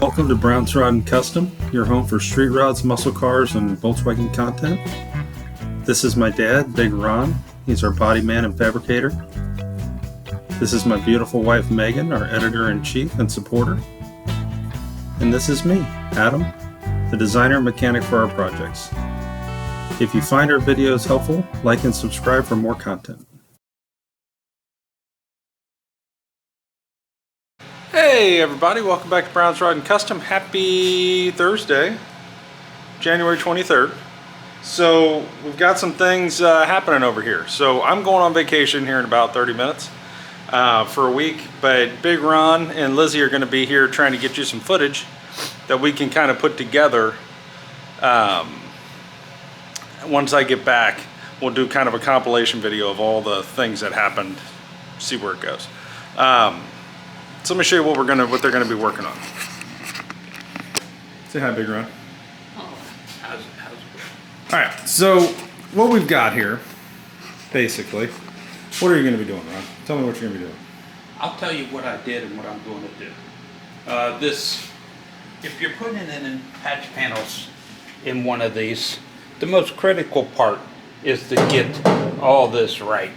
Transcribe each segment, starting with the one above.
Welcome to Brown's Rod and Custom, your home for street rods, muscle cars, and Volkswagen content. This is my dad, Big Ron. He's our body man and fabricator. This is my beautiful wife, Megan, our editor-in-chief and supporter. And this is me, Adam, the designer and mechanic for our projects. If you find our videos helpful, like and subscribe for more content. Hey everybody, welcome back to Brown's Rod and Custom. Happy Thursday, January 23rd. So we've got some things happening over here. So I'm going on vacation here in about 30 minutes for a week, but Big Ron and Lizzie are going to be here trying to get you some footage that we can kind of put together. Once I get back, we'll do kind of a compilation video of all the things that happened, see where it goes. So let me show you what they're gonna be working on. Say hi, Big Ron. Oh, how's it going? All right, so what we've got here, basically, what are you gonna be doing, Ron? Tell me what you're gonna be doing. I'll tell you what I did and what I'm going to do. If you're putting in patch panels in one of these, the most critical part is to get all this right.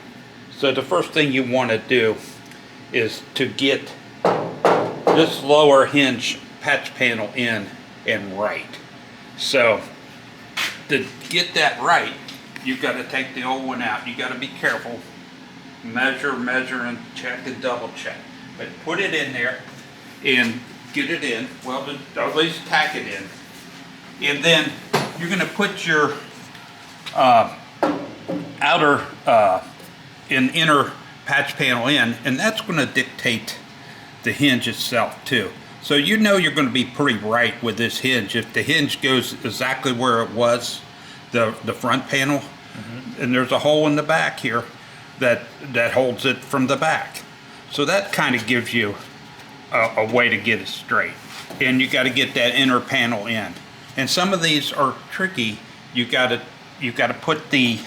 So the first thing you want to do is to get this lower hinge patch panel in and right. So to get that right, you've got to take the old one out. You got to be careful, measure and check and double check. But put it in there and get it in, well, at least tack it in. And then you're going to put your outer and inner patch panel in, and that's going to dictate the hinge itself too. So you know you're going to be pretty right with this hinge. If the hinge goes exactly where it was, the front panel, and there's a hole in the back here that holds it from the back. So that kind of gives you a way to get it straight. And you got to get that inner panel in. And some of these are tricky. You got to put the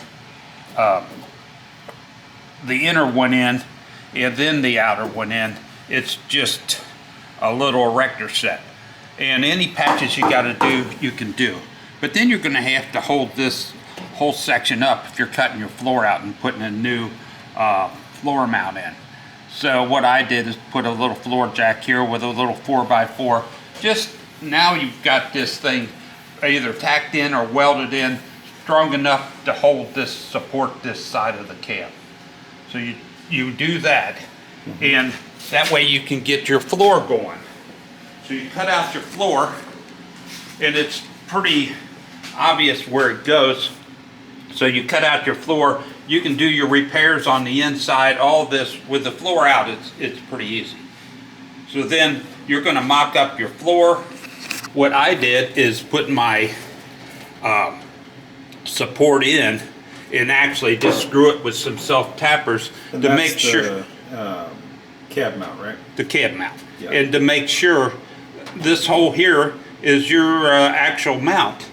inner one in and then the outer one in. It's just a little erector set. And any patches you got to do, you can do. But then you're going to have to hold this whole section up if you're cutting your floor out and putting a new floor mount in. So what I did is put a little floor jack here with a little 4x4. Just now you've got this thing either tacked in or welded in strong enough to hold this, support this side of the cab. So you do that, and that way you can get your floor going. So you cut out your floor, and it's pretty obvious where it goes. So you cut out your floor, you can do your repairs on the inside, all this with the floor out, it's pretty easy. So then you're gonna mock up your floor. What I did is put my support in and actually just screw it with some self-tappers to make sure. Cab mount, right? The cab mount. Yeah. And to make sure this hole here is your actual mount.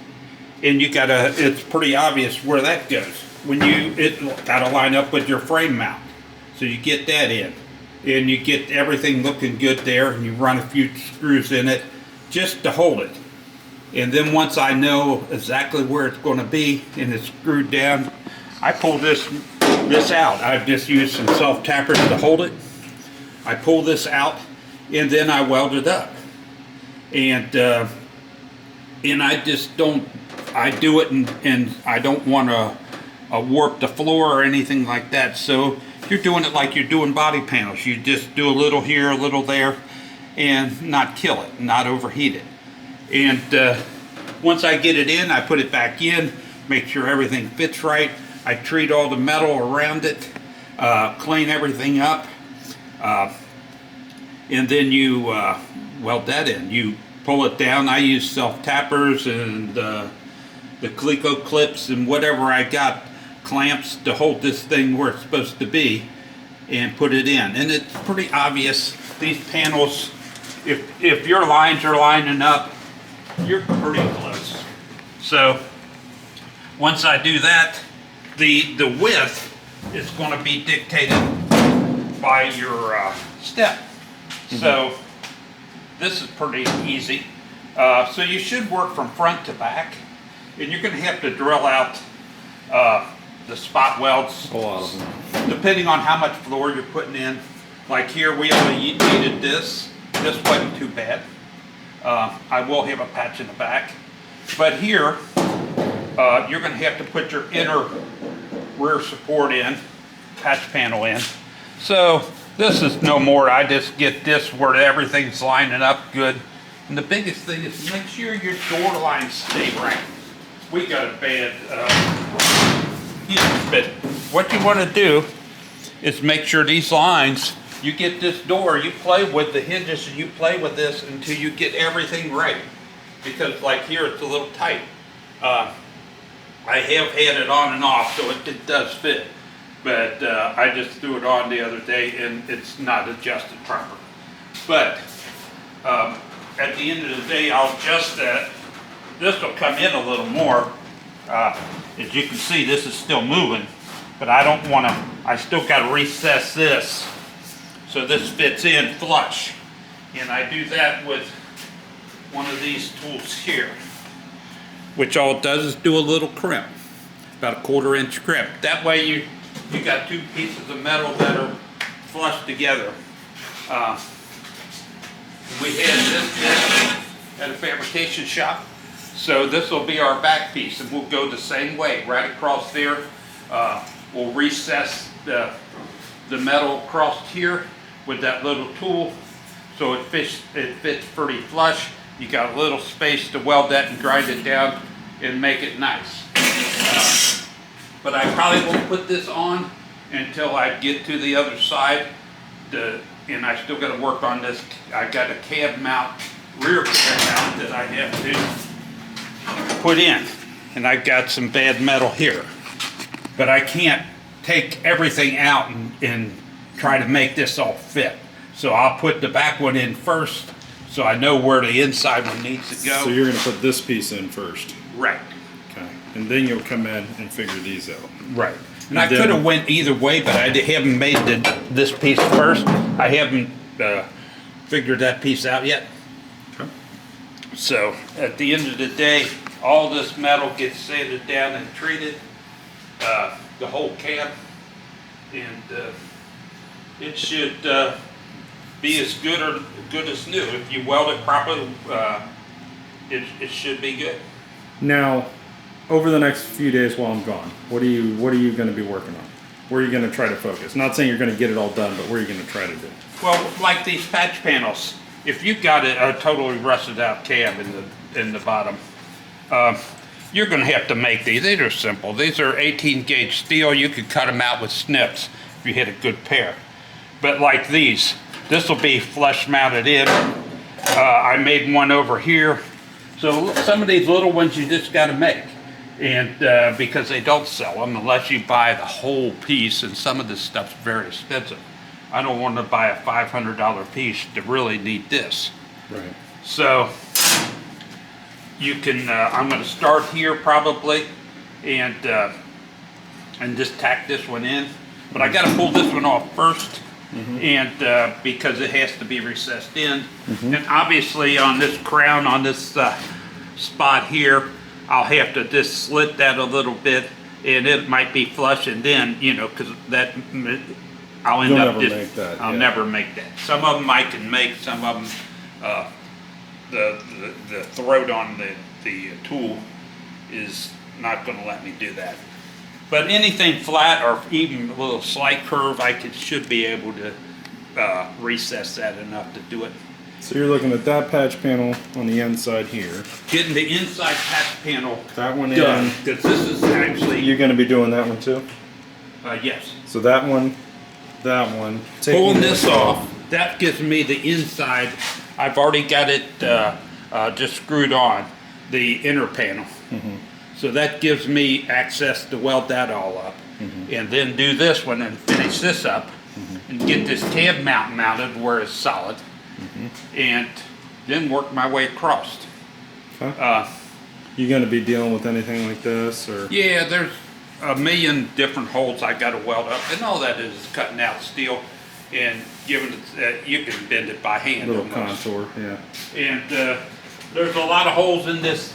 And you gotta, it's pretty obvious where that goes. It gotta line up with your frame mount. So you get that in. And you get everything looking good there, and you run a few screws in it just to hold it. And then once I know exactly where it's going to be and it's screwed down, I pull this out. I've just used some self-tappers to hold it. I pull this out and then I weld it up. And I just don't, I do it and I don't want to warp the floor or anything like that. So you're doing it like you're doing body panels. You just do a little here, a little there, and not kill it, not overheat it. And once I get it in, I put it back in, make sure everything fits right. I treat all the metal around it, clean everything up, and then you weld that in. You pull it down. I use self-tappers and the Cleco clips and whatever I got, clamps to hold this thing where it's supposed to be, and put it in. And it's pretty obvious, these panels, if your lines are lining up, you're pretty close. So once I do that, the width is going to be dictated by your step. So This is pretty easy. So you should work from front to back, and you're going to have to drill out the spot welds. A lot of them. Depending on how much floor you're putting in. Like here, we only needed this. This wasn't too bad. I will have a patch in the back. But here, you're going to have to put your inner rear support in, patch panel in. So this is no more. I just get this where everything's lining up good. And the biggest thing is make sure your door lines stay right. We got a bad hinge, but what you want to do is make sure these lines, you get this door, you play with the hinges and you play with this until you get everything right. Because like here it's a little tight. I have had it on and off, so it does fit. But I just threw it on the other day and it's not adjusted properly. But at the end of the day, I'll adjust that. This will come in a little more. As you can see, this is still moving, but I don't want to, I still got to recess this so this fits in flush. And I do that with one of these tools here, which all it does is do a little crimp, about a 1/4 inch crimp. That way you got two pieces of metal that are flush together. We had this at a fabrication shop, so this will be our back piece, and we'll go the same way right across there. We'll recess the metal across here with that little tool, so it fits pretty flush. You got a little space to weld that and grind it down and make it nice. But I probably won't put this on until I get to the other side. And I still got to work on this. I got a cab mount, rear cab mount that I have to put in. And I've got some bad metal here. But I can't take everything out and try to make this all fit. So I'll put the back one in first so I know where the inside one needs to go. So you're going to put this piece in first. Right. Okay. And then you'll come in and figure these out. Right. And I could have went either way, but I haven't made this piece first. I haven't figured that piece out yet. Okay. So at the end of the day, all this metal gets sanded down and treated, the whole cab, and it should be as good as new. If you weld it properly, it should be good. Now, over the next few days while I'm gone, what are you going to be working on? Where are you going to try to focus? Not saying you're going to get it all done, but where are you going to try to do? Well, like these patch panels, if you've got a totally rusted out cab in the bottom, you're going to have to make these. These are simple. These are 18 gauge steel. You could cut them out with snips if you hit a good pair. But like these, this will be flush mounted in. I made one over here. So some of these little ones you just got to make. And because they don't sell them unless you buy the whole piece, and some of this stuff's very expensive. I don't want to buy a $500 piece to really need this. Right. So you can, I'm going to start here probably, and just tack this one in. But I got to pull this one off first, and because it has to be recessed in. And obviously on this crown, on this spot here, I'll have to just slit that a little bit, and it might be flush, and then, you know, because that, I'll end up just, make that, I'll never make that. Some of them I can make, some of them, the throat on the tool is not going to let me do that. But anything flat or even a little slight curve, should be able to recess that enough to do it. So you're looking at that patch panel on the inside here. Getting the inside patch panel That one done, in. because this is actually, You're going to be doing that one too? yes. So that one. Pulling this off, that gives me the inside. I've already got it just screwed on, the inner panel. So that gives me access to weld that all up. And then do this one and finish this up and get this cab mount mounted where it's solid. And then work my way across. Okay. You going to be dealing with anything like this, or? Yeah, there's a million different holes I got to weld up, and all that is cutting out steel. and given it, you can bend it by hand. Little almost. contour, yeah. And there's a lot of holes in this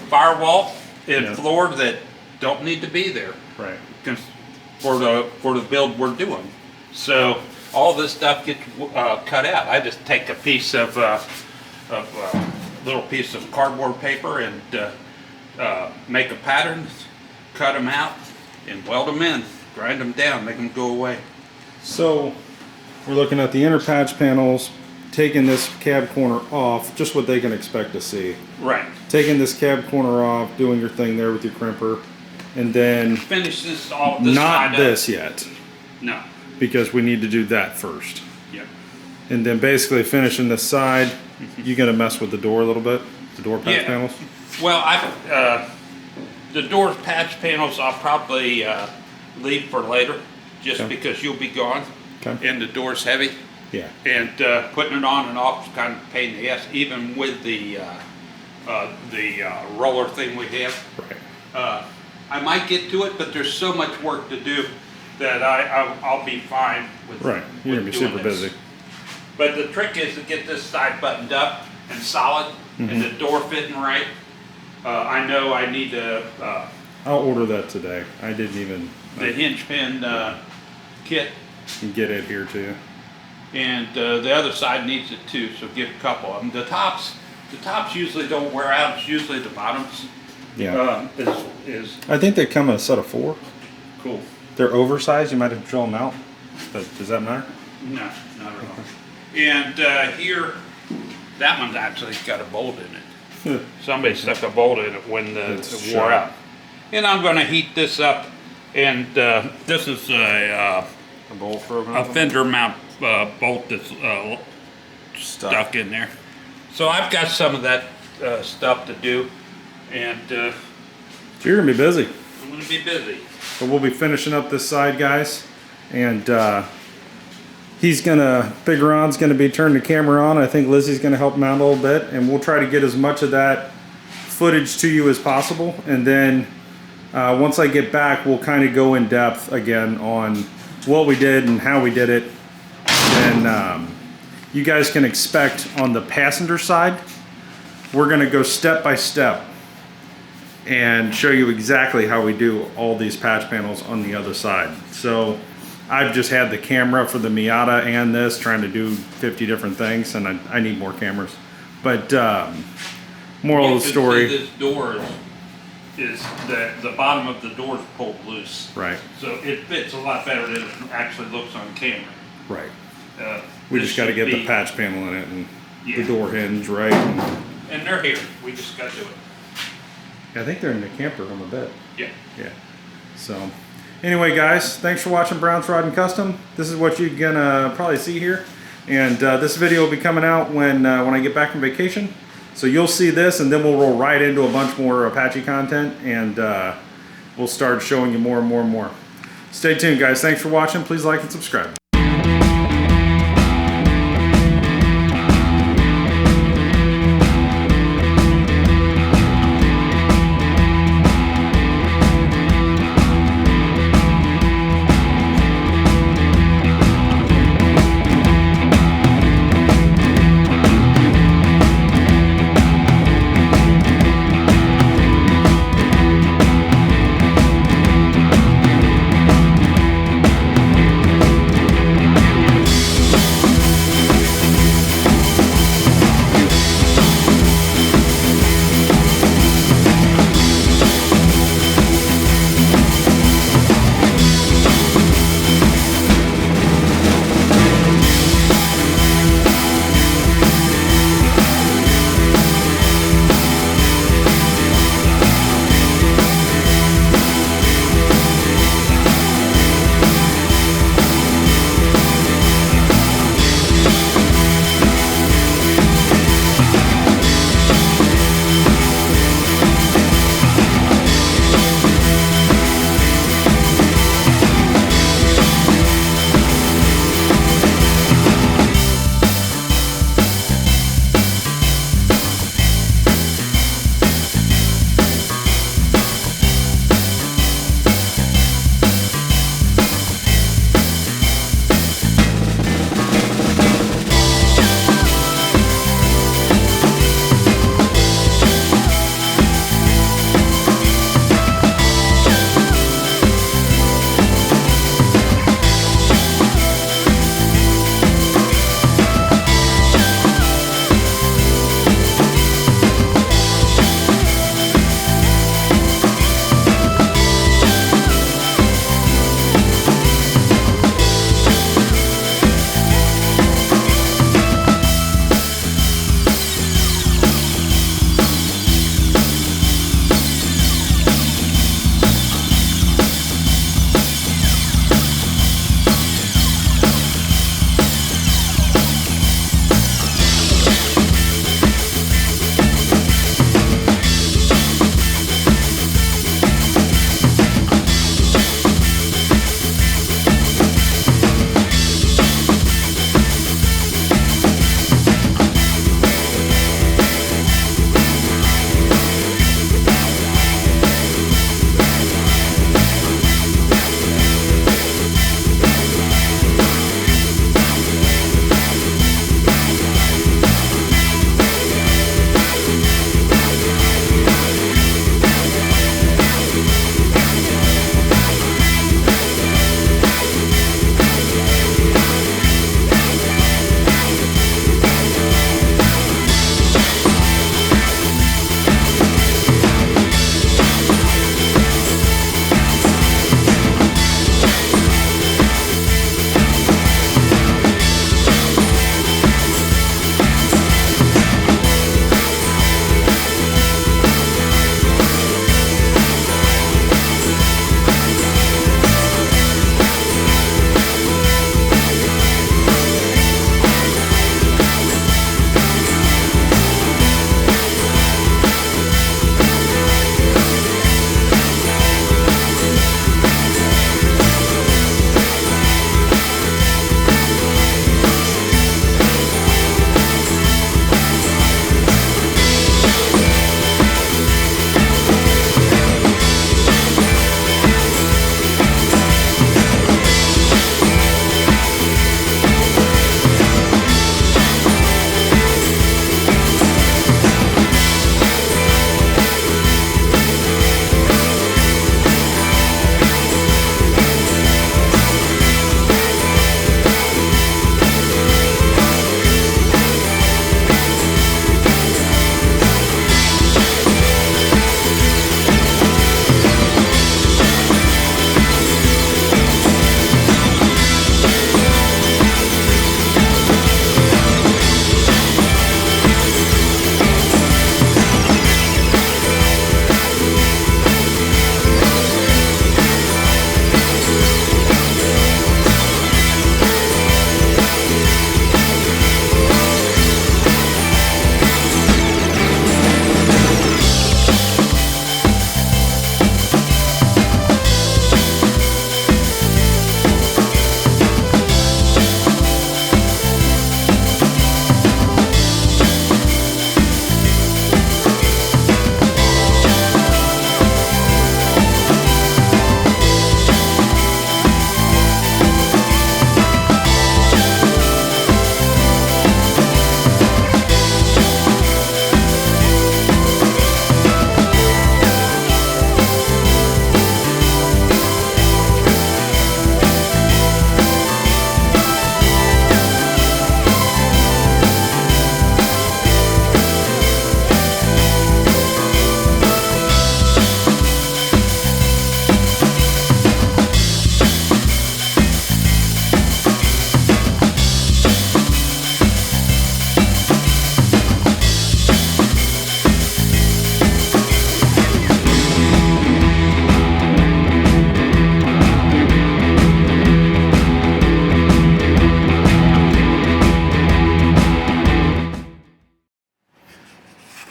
firewall and Yeah. floor that don't need to be there. Right. For the build we're doing. So all this stuff gets cut out. I just take a piece of little piece of cardboard paper and make a pattern, cut them out, and weld them in, grind them down, make them go away. So we're looking at the inner patch panels, taking this cab corner off, just what they can expect to see. Right. Taking this cab corner off, doing your thing there with your crimper, and then Finish this all this not side this up. yet, No. because we need to do that first. Yep. And then basically finishing this side, you're gonna mess with the door a little bit, the door patch Yeah. panels. Well, the door patch panels I'll probably leave for later, just Okay. because you'll be gone, Okay. and the door's heavy, Yeah. and putting it on and off is kind of a pain in the ass, even with the roller thing we have. Right. I might get to it, but there's so much work to do that I'll be fine with. Right. You're gonna be with doing super this. busy. But the trick is to get this side buttoned up and solid, and the door fitting right. I know I need to I'll order that today. I didn't even the hinge pin kit, get it here to you. and the other side needs it too. So get a couple of them. The tops usually don't wear out. It's usually the bottoms. Yeah. Is I think they come in a set of 4. cool. They're oversized. You might have to drill them out. But does that matter? No, not at all. And here, that one's actually got a bolt in it. Somebody stuck a bolt in it when It's it wore sharp. out. And I'm going to heat this up, and this is a bolt for a fender mount bolt that's stuck in there. So I've got some of that stuff to do, and So you're gonna be busy. I'm going to be busy. But we'll be finishing up this side, guys, and Big Ron's gonna be turning the camera on. I think Lizzie's gonna help him out a little bit, and we'll try to get as much of that footage to you as possible. And then once I get back, we'll kind of go in depth again on what we did and how we did it. And you guys can expect on the passenger side, we're gonna go step by step and show you exactly how we do all these patch panels on the other side. So I've just had the camera for the Miata and this, trying to do 50 different things, and I need more cameras. But moral of the story. This door is the bottom of the door is pulled loose. Right, So it fits a lot better than it actually looks on camera. right. Uh, We this just got to should get the be- patch panel in it and Yeah. the door hinge, right? And And they're here. We just got to do it. I think they're in the camper on the bed. Yeah. Yeah. So, anyway, guys, thanks for watching Brown's Rod and Custom. This is what you're gonna probably see here, and this video will be coming out when I get back from vacation. So you'll see this, and then we'll roll right into a bunch more Apache content, and we'll start showing you more and more and more. Stay tuned, guys. Thanks for watching. Please like and subscribe.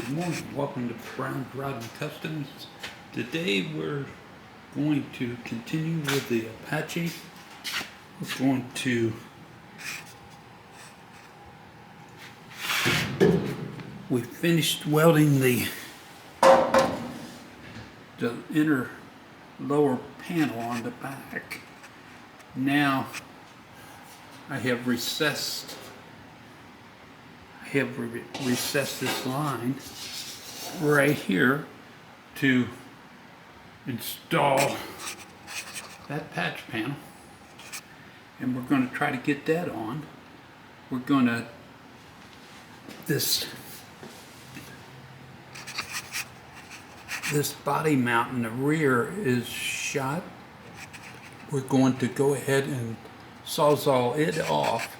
Good morning. Welcome to Brown Rod and Customs. Today we're going to continue with the Apache. We're going to we finished welding the inner lower panel on the back. Now I have recessed this line right here to install that patch panel, and we're going to try to get that on. We're going to this body mount in the rear is shot. We're going to go ahead and sawzall it off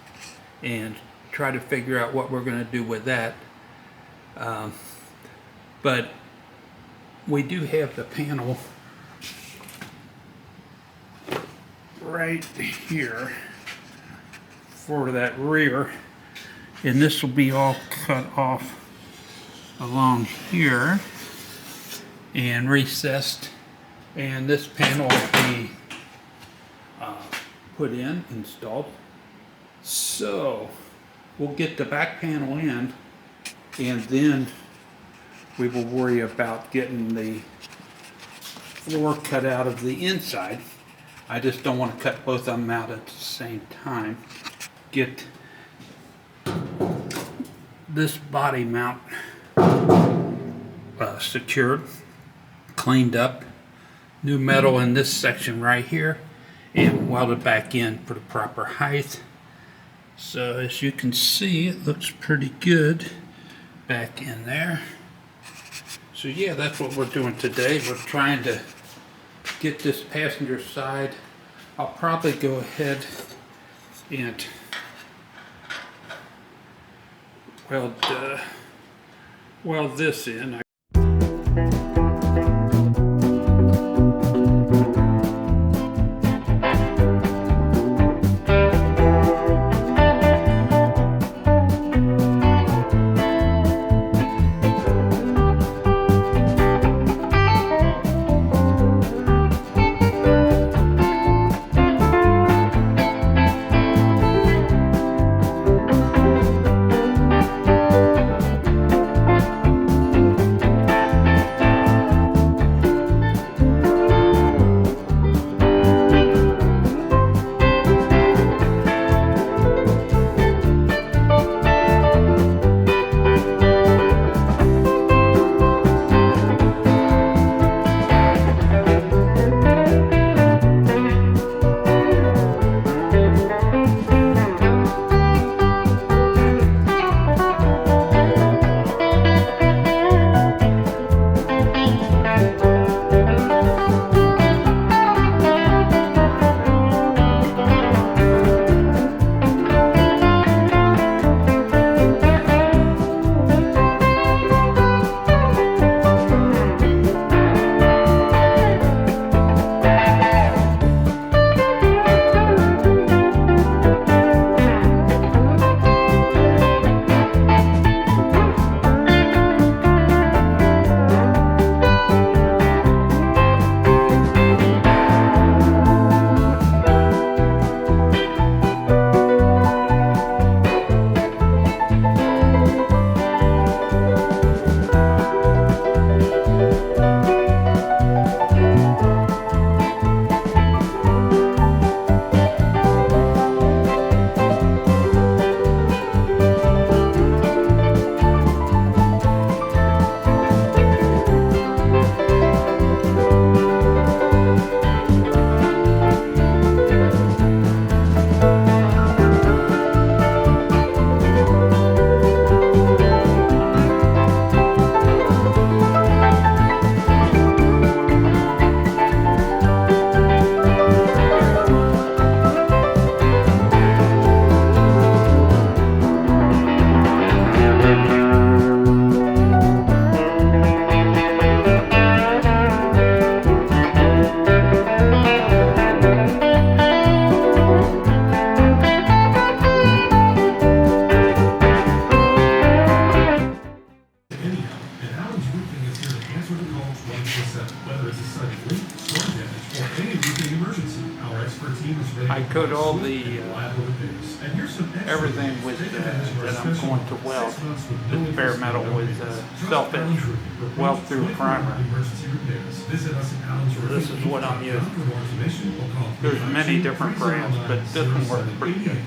and try to figure out what we're going to do with that. But we do have the panel right here for that rear, and this will be all cut off along here and recessed, and this panel will be put in, installed. So we'll get the back panel in, and then we will worry about getting the floor cut out of the inside. I just don't want to cut both of them out at the same time. Get this body mount secured, cleaned up, new metal in this section right here, and welded back in for the proper height. So as you can see, it looks pretty good back in there. So yeah, that's what we're doing today. We're trying to get this passenger side. I'll probably go ahead and weld this in. I coat all the everything with that I'm going to weld with bare metal with self-etch weld through primer. So this is what I'm using. There's many different brands, but this one works pretty good.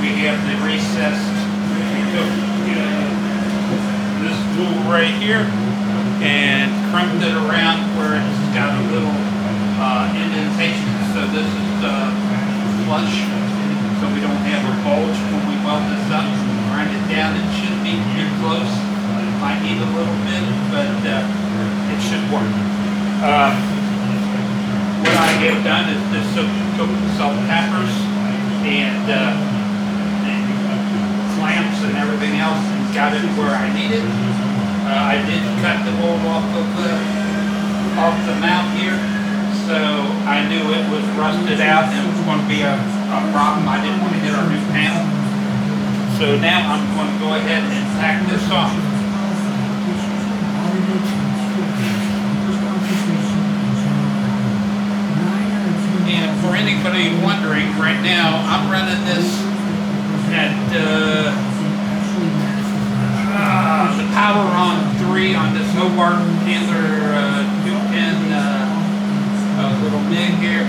we have the recessed, we took this tool right here and crimped it around where it's got a little indentation. So this is flush, so we don't have a bulge when we weld this up. Grind it down, it should be pretty close. Might need a little bit, but it should work. What I have done is just took the salt tappers and clamps and everything else and got it where I need it. I did cut the mold off the mount here, so I I knew it was rusted out and it was going to be a problem. I didn't want to hit our new panel. So now I'm going to go ahead and tack this on. And for anybody wondering, right now I'm running this at the power on 3 on this Hobart Taylor 210 little MIG here.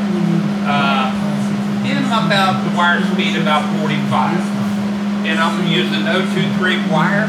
And about the wire speed about 45. And I'm using 023 wire.